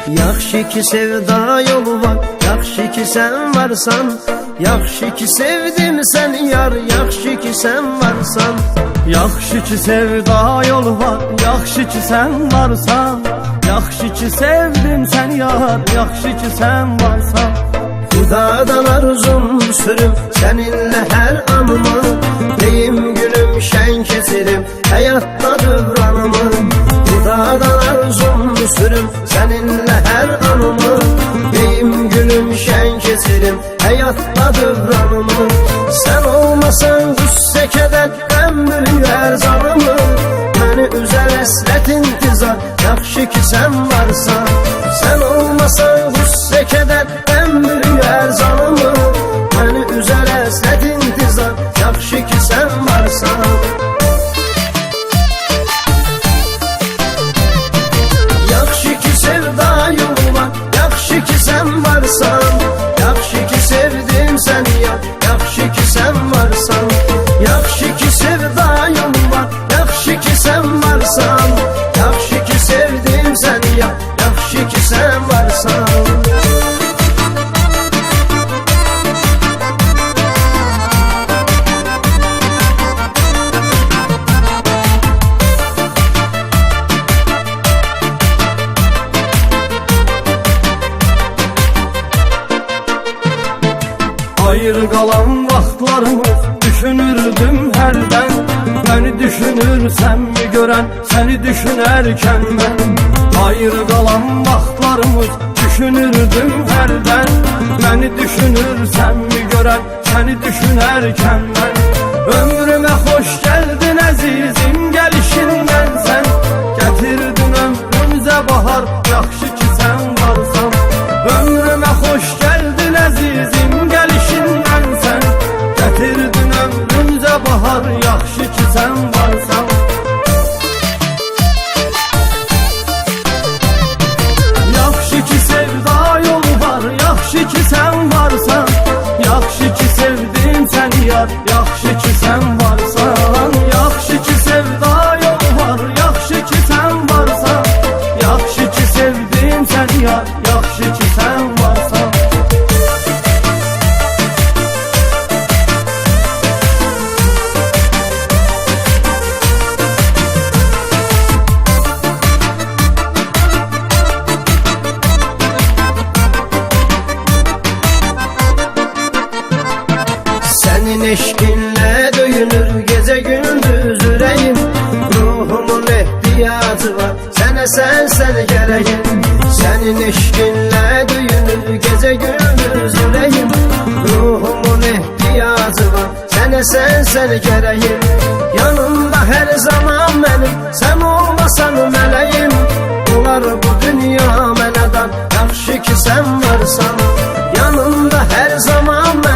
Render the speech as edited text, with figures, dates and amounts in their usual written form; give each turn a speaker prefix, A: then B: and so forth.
A: Yaxşı ki sevda yolu var, yaxşı ki sen varsan. Yaxşı ki sevdim seni yar, yaxşı ki sen varsan.
B: Yaxşı ki sevda yolu var, yaxşı ki sen varsan. Yaxşı ki sevdim seni yar, yaxşı ki sen varsan.
A: Xudadan arzum sürüm seninle her anımı. Deyim gülüm şen kesirim hayatta dövranımı. Xudadan arzum sürüm seninle her anımı. Deyim gülüm şen kesirim hayatta dövranımı. Sen olmasan güsse keder ömrü her zanımı. Beni üzer esret intizar, yaxşı ki sen varsan. Sen olmasan güsse keder ömrü her zanımı. Beni üzer esret intizar, yaxşı ki sen varsan. Yaxşı ki sevda yolu var, yaxşı ki sen varsan. Yaxşı ki sevdim seni ya, yaxşı ki sen varsan. Yaxşı ki sevda yolu var, yaxşı ki sen varsan. Yaxşı ki sevdim seni ya, yaxşı ki sen varsan.
B: Ayrı qalan vaxtlarımız düşünürdüm hərdən. Məni düşünürsən mi görən, səni düşünərkən mən. Ayrı qalan vaxtlarımız düşünürdüm hərdən. Məni düşünürsən mi görən, səni düşünərkən mən. Ömrümə xoş gəldin əzizim gəlişindən sən. Gətirdin ömrümüzə bahar, yaxşı ki sən varsan. Ömrümə xoş gəldin əzizim gəlişindən sən. Gətirdin ömrümüzə bahar, yaxşı ki sən varsan. Yaxşı ki sevda yolu var, yaxşı ki sən varsan. Yaxşı ki sevdim səni yar, yaxşı ki sən varsan. Yaxşı ki sevda yolu var, yaxşı ki sən varsan. Yaxşı ki sevdim səni yar, yaxşı ki sən varsan.
A: Senin eşkinle döyünür gece gündüz yüreğim. Ruhumun ihtiyacı var sene sen gereğim. Senin eşkinle döyünür gece gündüz yüreğim. Ruhumun ihtiyacı var sene sen gereğim. Yanımda her zaman benim, sen olmasan meleğim. Olar bu dünya mənədən, yaxşı ki sen varsan. Yanımda her zaman